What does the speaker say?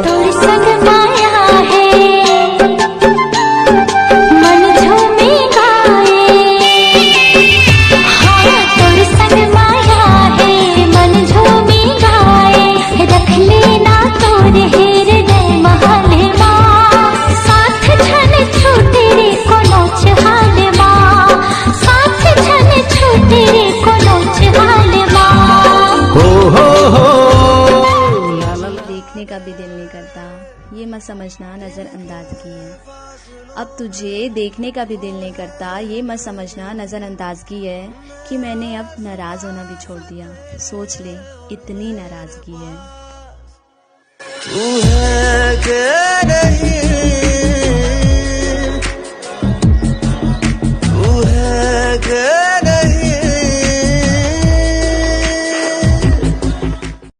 तोर संग माया है मन झूमे गाए। हाँ तोर संग माया है मन झूमे गाए। रख लेना तोर हृदय महल माँ, साथ छन छूटे रे कोनो चहाल माँ, साथ छन छूटे रे कोनो चहाल माँ। देखने का भी दिल नहीं करता, ये मत समझना नजरअंदाजगी है। अब तुझे देखने का भी दिल नहीं करता, ये मत समझना नजरअंदाजगी है कि मैंने अब नाराज होना भी छोड़ दिया। सोच ले इतनी नाराजगी है। तू है के